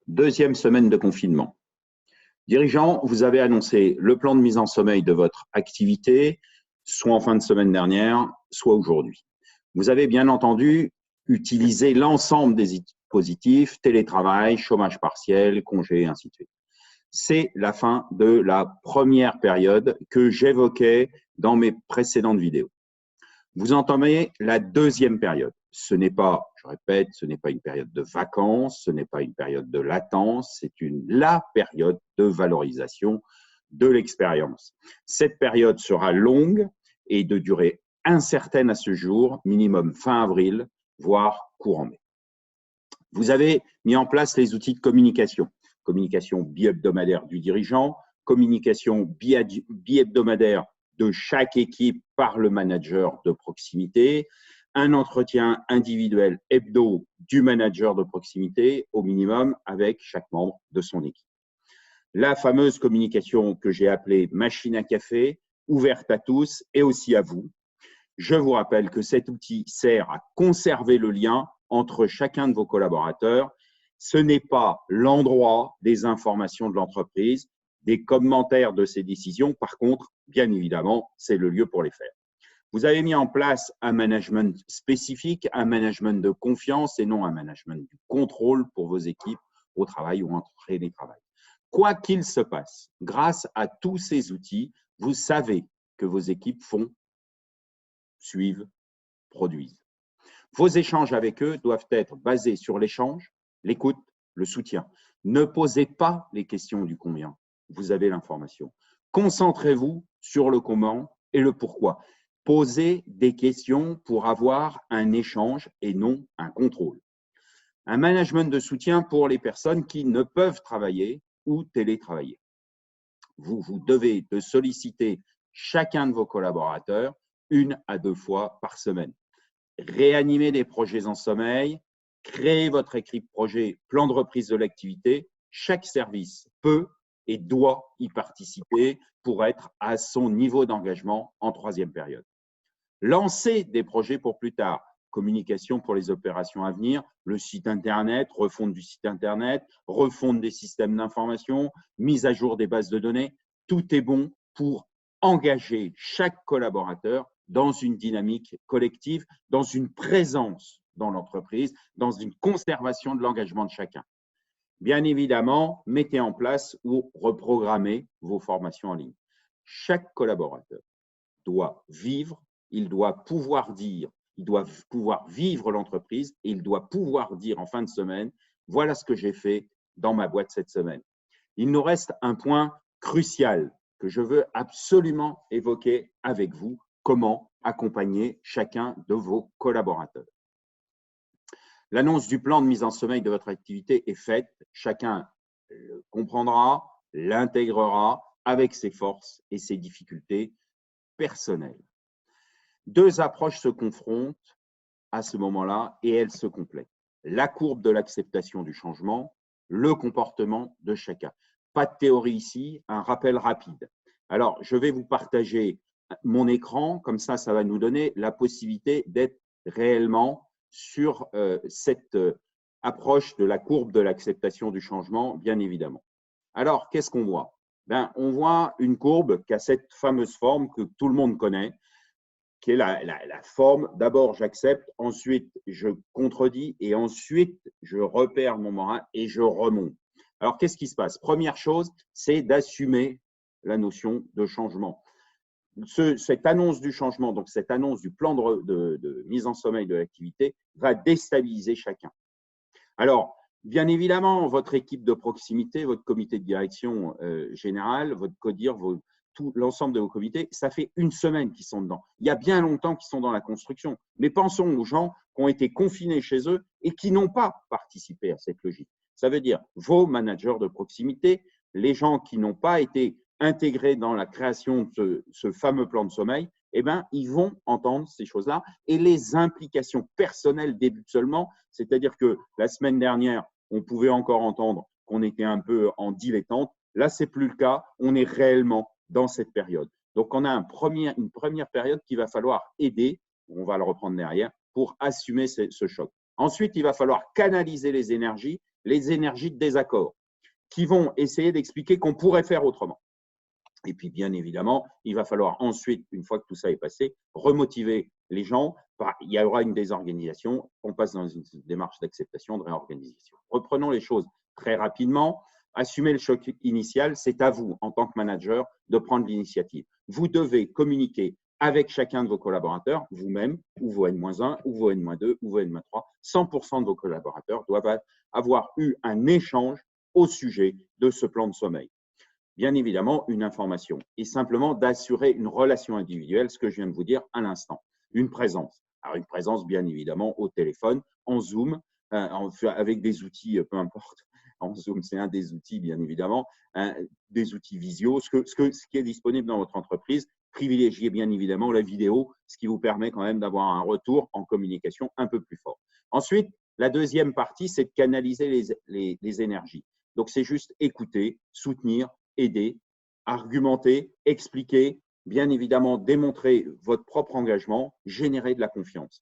Deuxième semaine de confinement. Dirigeants, vous avez annoncé le plan de mise en sommeil de votre activité, soit en fin de semaine dernière, soit aujourd'hui. Vous avez bien entendu utilisé l'ensemble des dispositifs, télétravail, chômage partiel, congé, ainsi de suite. C'est la fin de la première période que j'évoquais dans mes précédentes vidéos. Vous entamez la deuxième période. Ce n'est pas, je répète, ce n'est pas une période de vacances, ce n'est pas une période de latence, c'est la période de valorisation de l'expérience. Cette période sera longue et de durée incertaine à ce jour, minimum fin avril, voire courant mai. Vous avez mis en place les outils de communication. Communication bi-hebdomadaire du dirigeant, communication bi-hebdomadaire de chaque équipe par le manager de proximité, un entretien individuel hebdo du manager de proximité au minimum avec chaque membre de son équipe. La fameuse communication que j'ai appelée machine à café, ouverte à tous et aussi à vous. Je vous rappelle que cet outil sert à conserver le lien entre chacun de vos collaborateurs. Ce n'est pas l'endroit des informations de l'entreprise, des commentaires de ses décisions. Par contre, bien évidemment, c'est le lieu pour les faire. Vous avez mis en place un management spécifique, un management de confiance et non un management du contrôle pour vos équipes au travail ou en télétravail. Quoi qu'il se passe, grâce à tous ces outils, vous savez que vos équipes font, suivent, produisent. Vos échanges avec eux doivent être basés sur l'échange, l'écoute, le soutien. Ne posez pas les questions du combien. Vous avez l'information. Concentrez-vous sur le comment et le pourquoi. Posez des questions pour avoir un échange et non un contrôle. Un management de soutien pour les personnes qui ne peuvent travailler ou télétravailler. Vous devez de solliciter chacun de vos collaborateurs 1 à 2 fois par semaine. Réanimer des projets en sommeil, créer votre équipe projet, plan de reprise de l'activité. Chaque service peut et doit y participer pour être à son niveau d'engagement en troisième période. Lancer des projets pour plus tard, communication pour les opérations à venir, le site internet, refonte du site internet, refonte des systèmes d'information, mise à jour des bases de données, tout est bon pour engager chaque collaborateur dans une dynamique collective, dans une présence dans l'entreprise, dans une conservation de l'engagement de chacun. Bien évidemment, mettez en place ou reprogrammez vos formations en ligne. Chaque collaborateur doit vivre, il doit pouvoir dire, il doit pouvoir vivre l'entreprise et il doit pouvoir dire en fin de semaine, voilà ce que j'ai fait dans ma boîte cette semaine. Il nous reste un point crucial que je veux absolument évoquer avec vous, comment accompagner chacun de vos collaborateurs. L'annonce du plan de mise en sommeil de votre activité est faite, chacun le comprendra, l'intégrera avec ses forces et ses difficultés personnelles. Deux approches se confrontent à ce moment-là et elles se complètent. La courbe de l'acceptation du changement, le comportement de chacun. Pas de théorie ici, un rappel rapide. Alors, je vais vous partager mon écran, comme ça va nous donner la possibilité d'être réellement sur cette approche de la courbe de l'acceptation du changement, bien évidemment. Alors, qu'est-ce qu'on voit? On voit une courbe qui a cette fameuse forme que tout le monde connaît, qui est la forme, d'abord j'accepte, ensuite je contredis et ensuite je repère mon moral et je remonte. Alors, qu'est-ce qui se passe? Première chose, c'est d'assumer la notion de changement. Cette annonce du changement, donc cette annonce du plan de mise en sommeil de l'activité va déstabiliser chacun. Alors, bien évidemment, votre équipe de proximité, votre comité de direction général, votre CODIR, l'ensemble de vos comités, ça fait une semaine qu'ils sont dedans. Il y a bien longtemps qu'ils sont dans la construction. Mais pensons aux gens qui ont été confinés chez eux et qui n'ont pas participé à cette logique. Ça veut dire vos managers de proximité, les gens qui n'ont pas été intégrés dans la création de ce fameux plan de sommeil, ils vont entendre ces choses-là et les implications personnelles débutent seulement. C'est-à-dire que la semaine dernière, on pouvait encore entendre qu'on était un peu en dilettante. Là, ce n'est plus le cas. On est réellement dans cette période. Donc, on a une première période qu'il va falloir aider, on va le reprendre derrière, pour assumer ce choc. Ensuite, il va falloir canaliser les énergies les énergies de désaccord, qui vont essayer d'expliquer qu'on pourrait faire autrement. Et puis, bien évidemment, il va falloir ensuite, une fois que tout ça est passé, remotiver les gens. Il y aura une désorganisation, on passe dans une démarche d'acceptation, de réorganisation. Reprenons les choses très rapidement. Assumer le choc initial, c'est à vous, en tant que manager, de prendre l'initiative. Vous devez communiquer avec chacun de vos collaborateurs, vous-même, ou vos N-1, ou vos N-2, ou vos N-3. 100% de vos collaborateurs doivent avoir eu un échange au sujet de ce plan de sommeil. Bien évidemment, une information et simplement d'assurer une relation individuelle, ce que je viens de vous dire à l'instant. Une présence. Alors, une présence, bien évidemment, au téléphone, en Zoom, avec des outils, peu importe. En Zoom, c'est un des outils, bien évidemment, des outils visio, ce qui est disponible dans votre entreprise. Privilégiez bien évidemment la vidéo, ce qui vous permet quand même d'avoir un retour en communication un peu plus fort. Ensuite, la deuxième partie, c'est de canaliser les énergies. Donc, c'est juste écouter, soutenir, aider, argumenter, expliquer, bien évidemment démontrer votre propre engagement, générer de la confiance.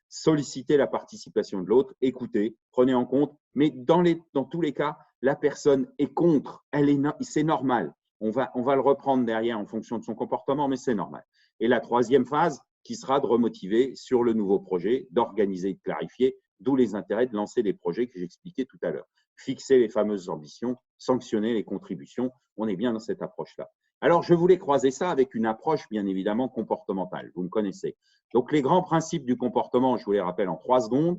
Solliciter la participation de l'autre, écouter, prenez en compte, mais dans tous les cas, la personne est contre, c'est normal. On va le reprendre derrière en fonction de son comportement, mais c'est normal. Et la troisième phase, qui sera de remotiver sur le nouveau projet, d'organiser, de clarifier, d'où les intérêts de lancer des projets que j'expliquais tout à l'heure. Fixer les fameuses ambitions, sanctionner les contributions, on est bien dans cette approche-là. Alors, je voulais croiser ça avec une approche, bien évidemment, comportementale. Vous me connaissez. Donc, les grands principes du comportement, je vous les rappelle en 3 secondes,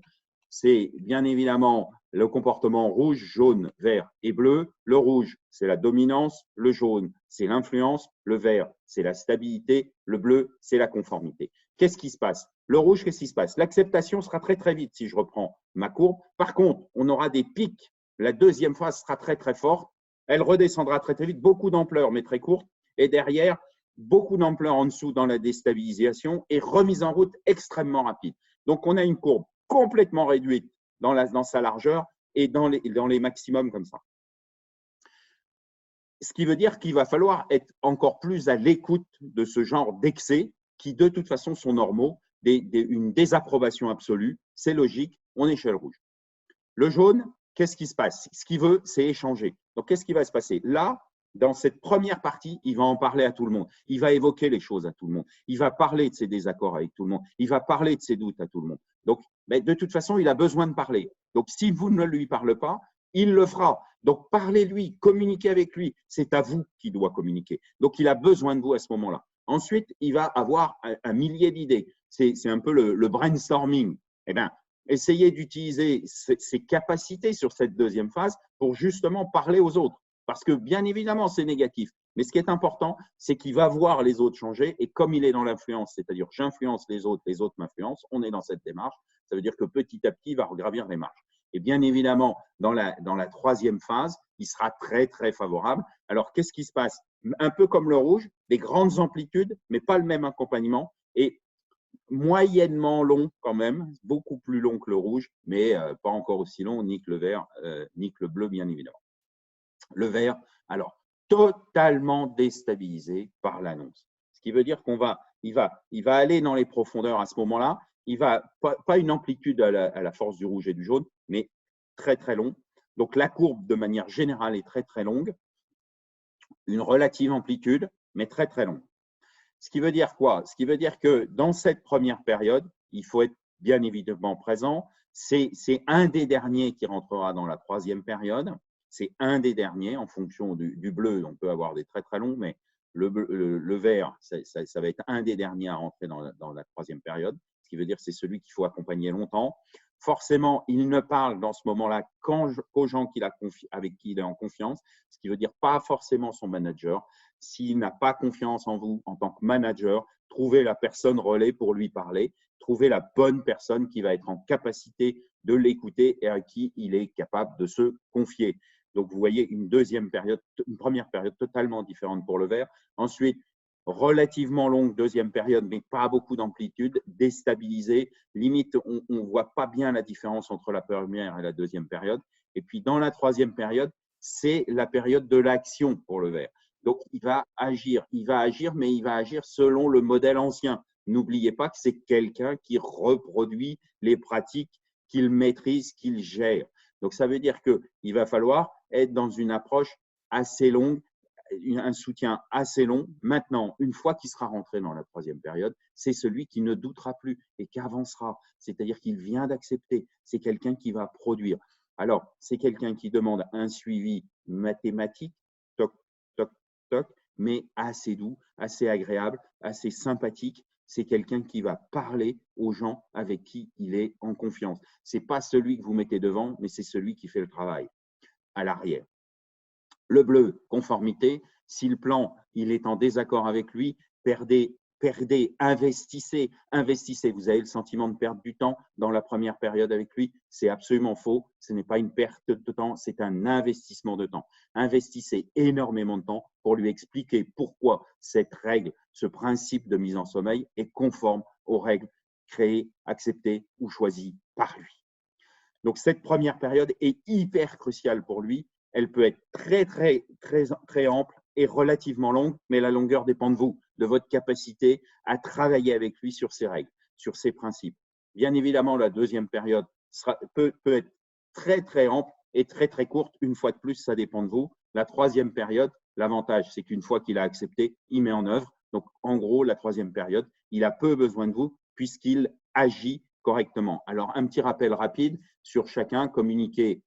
c'est bien évidemment le comportement rouge, jaune, vert et bleu. Le rouge, c'est la dominance. Le jaune, c'est l'influence. Le vert, c'est la stabilité. Le bleu, c'est la conformité. Qu'est-ce qui se passe? Le rouge, qu'est-ce qui se passe? L'acceptation sera très, très vite si je reprends ma courbe. Par contre, on aura des pics. La deuxième phase sera très, très forte. Elle redescendra très, très vite. Beaucoup d'ampleur, mais très courte. Et derrière, beaucoup d'ampleur en dessous dans la déstabilisation et remise en route extrêmement rapide. Donc, on a une courbe complètement réduite dans sa largeur et dans les maximums comme ça. Ce qui veut dire qu'il va falloir être encore plus à l'écoute de ce genre d'excès qui, de toute façon, sont normaux. Une désapprobation absolue, c'est logique, on est chez le rouge. Le jaune, qu'est-ce qui se passe? Ce qu'il veut, c'est échanger. Donc, qu'est-ce qui va se passer? Là, dans cette première partie, il va en parler à tout le monde. Il va évoquer les choses à tout le monde. Il va parler de ses désaccords avec tout le monde. Il va parler de ses doutes à tout le monde. Donc, de toute façon, il a besoin de parler. Donc, si vous ne lui parlez pas, il le fera. Donc, parlez-lui, communiquez avec lui. C'est à vous qu'il doit communiquer. Donc, il a besoin de vous à ce moment-là. Ensuite, il va avoir un millier d'idées. C'est un peu le brainstorming. Eh bien, essayez d'utiliser ces capacités sur cette deuxième phase pour justement parler aux autres. Parce que bien évidemment, c'est négatif. Mais ce qui est important, c'est qu'il va voir les autres changer. Et comme il est dans l'influence, c'est-à-dire j'influence les autres m'influencent, on est dans cette démarche. Ça veut dire que petit à petit, il va regravir les marches. Et bien évidemment, dans la troisième phase, il sera très, très favorable. Alors, qu'est-ce qui se passe? Un peu comme le rouge, des grandes amplitudes, mais pas le même accompagnement. Et moyennement long quand même, beaucoup plus long que le rouge, mais pas encore aussi long, ni que le vert, ni que le bleu, bien évidemment. Le vert, alors, totalement déstabilisé par l'annonce. Ce qui veut dire il va aller dans les profondeurs à ce moment-là. Il va pas une amplitude à la force du rouge et du jaune, mais très, très long. Donc, la courbe, de manière générale, est très, très longue. Une relative amplitude, mais très, très longue. Ce qui veut dire quoi? Ce qui veut dire que dans cette première période, il faut être bien évidemment présent. C'est un des derniers qui rentrera dans la troisième période. C'est un des derniers en fonction du bleu. On peut avoir des très, très longs, mais le vert, ça va être un des derniers à rentrer dans la troisième période. Ce qui veut dire que c'est celui qu'il faut accompagner longtemps. Forcément, il ne parle dans ce moment-là qu'aux gens avec qui il est en confiance, ce qui veut dire pas forcément son manager. S'il n'a pas confiance en vous en tant que manager, trouvez la personne relais pour lui parler, trouvez la bonne personne qui va être en capacité de l'écouter et à qui il est capable de se confier. Donc, vous voyez une première période totalement différente pour le vert. Ensuite, relativement longue deuxième période, mais pas beaucoup d'amplitude, déstabilisée. Limite, on ne voit pas bien la différence entre la première et la deuxième période. Et puis, dans la troisième période, c'est la période de l'action pour le vert. Donc, il va agir, mais il va agir selon le modèle ancien. N'oubliez pas que c'est quelqu'un qui reproduit les pratiques qu'il maîtrise, qu'il gère. Donc, ça veut dire qu'il va falloir être dans une approche assez longue, un soutien assez long. Maintenant, une fois qu'il sera rentré dans la troisième période, c'est celui qui ne doutera plus et qui avancera. C'est-à-dire qu'il vient d'accepter. C'est quelqu'un qui va produire. Alors, c'est quelqu'un qui demande un suivi mathématique, toc, toc, toc, mais assez doux, assez agréable, assez sympathique. C'est quelqu'un qui va parler aux gens avec qui il est en confiance. Ce n'est pas celui que vous mettez devant, mais c'est celui qui fait le travail à l'arrière. Le bleu, conformité. Si le plan il est en désaccord avec lui, perdez, investissez. Vous avez le sentiment de perdre du temps dans la première période avec lui. C'est absolument faux. Ce n'est pas une perte de temps, c'est un investissement de temps. Investissez énormément de temps pour lui expliquer pourquoi cette règle, ce principe de mise en sommeil est conforme aux règles créées, acceptées ou choisies par lui. Donc, cette première période est hyper cruciale pour lui. Elle peut être très ample et relativement longue, mais la longueur dépend de vous, de votre capacité à travailler avec lui sur ses règles, sur ses principes. Bien évidemment, la deuxième période peut être très ample et très courte. Une fois de plus, ça dépend de vous. La troisième période, l'avantage, c'est qu'une fois qu'il a accepté, il met en œuvre. Donc, en gros, la troisième période, il a peu besoin de vous puisqu'il agit correctement. Alors, un petit rappel rapide sur chacun, communiquer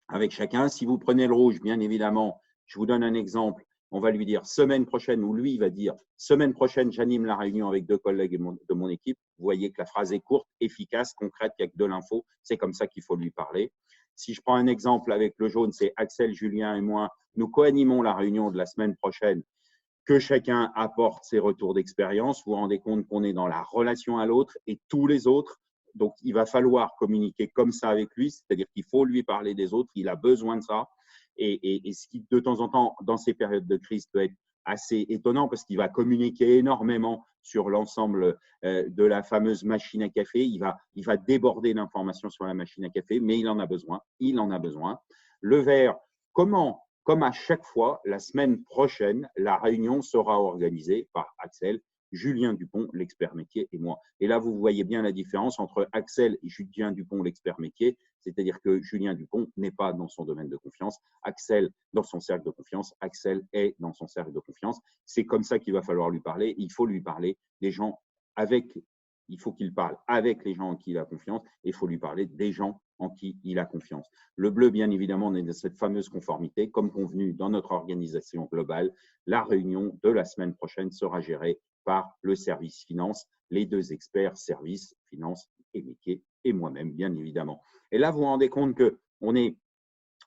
avec chacun. Si vous prenez le rouge, bien évidemment, je vous donne un exemple. On va lui dire semaine prochaine, ou lui, il va dire semaine prochaine, j'anime la réunion avec 2 collègues de mon équipe. Vous voyez que la phrase est courte, efficace, concrète, il n'y a que de l'info. C'est comme ça qu'il faut lui parler. Si je prends un exemple avec le jaune, c'est Axel, Julien et moi. Nous co-animons la réunion de la semaine prochaine. Que chacun apporte ses retours d'expérience. Vous vous rendez compte qu'on est dans la relation à l'autre et tous les autres. Donc, il va falloir communiquer comme ça avec lui, c'est-à-dire qu'il faut lui parler des autres, il a besoin de ça. Et ce qui, de temps en temps, dans ces périodes de crise, peut être assez étonnant parce qu'il va communiquer énormément sur l'ensemble de la fameuse machine à café. Il va déborder d'informations sur la machine à café, mais il en a besoin. Le vert, comme à chaque fois, la semaine prochaine, la réunion sera organisée par Axel, Julien Dupont, l'expert métier, et moi. Et là, vous voyez bien la différence entre Axel et Julien Dupont, l'expert métier, c'est-à-dire que Julien Dupont n'est pas dans son domaine de confiance, Axel dans son cercle de confiance, Axel est dans son cercle de confiance. C'est comme ça qu'il va falloir lui parler. Il faut lui parler des gens il faut qu'il parle avec les gens en qui il a confiance et il faut lui parler des gens en qui il a confiance. Le bleu, bien évidemment, on est dans cette fameuse conformité. Comme convenu dans notre organisation globale, la réunion de la semaine prochaine sera gérée par le service finance, les 2 experts service, finance et métier, et moi-même, bien évidemment. Et là, vous vous rendez compte qu'on est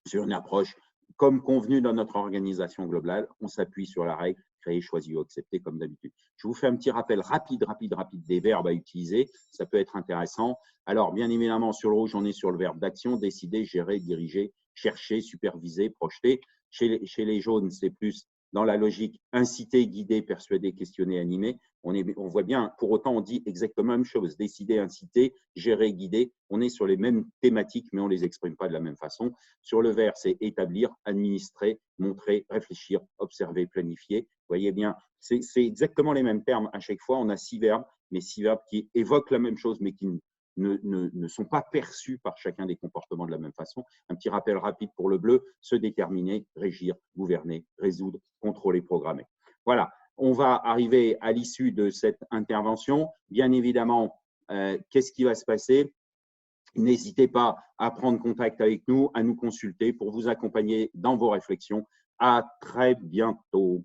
sur une approche comme convenu dans notre organisation globale, on s'appuie sur la règle créer, choisir ou accepter comme d'habitude. Je vous fais un petit rappel rapide des verbes à utiliser. Ça peut être intéressant. Alors, bien évidemment, sur le rouge, on est sur le verbe d'action, décider, gérer, diriger, chercher, superviser, projeter. Chez les jaunes, c'est plus dans la logique inciter, guider, persuader, questionner, animer. On voit bien, pour autant, on dit exactement la même chose. Décider, inciter, gérer, guider. On est sur les mêmes thématiques, mais on ne les exprime pas de la même façon. Sur le vert, c'est établir, administrer, montrer, réfléchir, observer, planifier. Vous voyez bien, c'est exactement les mêmes termes à chaque fois. On a 6 verbes, mais 6 verbes qui évoquent la même chose, mais qui ne sont pas perçus par chacun des comportements de la même façon. Un petit rappel rapide pour le bleu, se déterminer, régir, gouverner, résoudre, contrôler, programmer. Voilà, on va arriver à l'issue de cette intervention. Bien évidemment, qu'est-ce qui va se passer ? N'hésitez pas à prendre contact avec nous, à nous consulter pour vous accompagner dans vos réflexions. À très bientôt.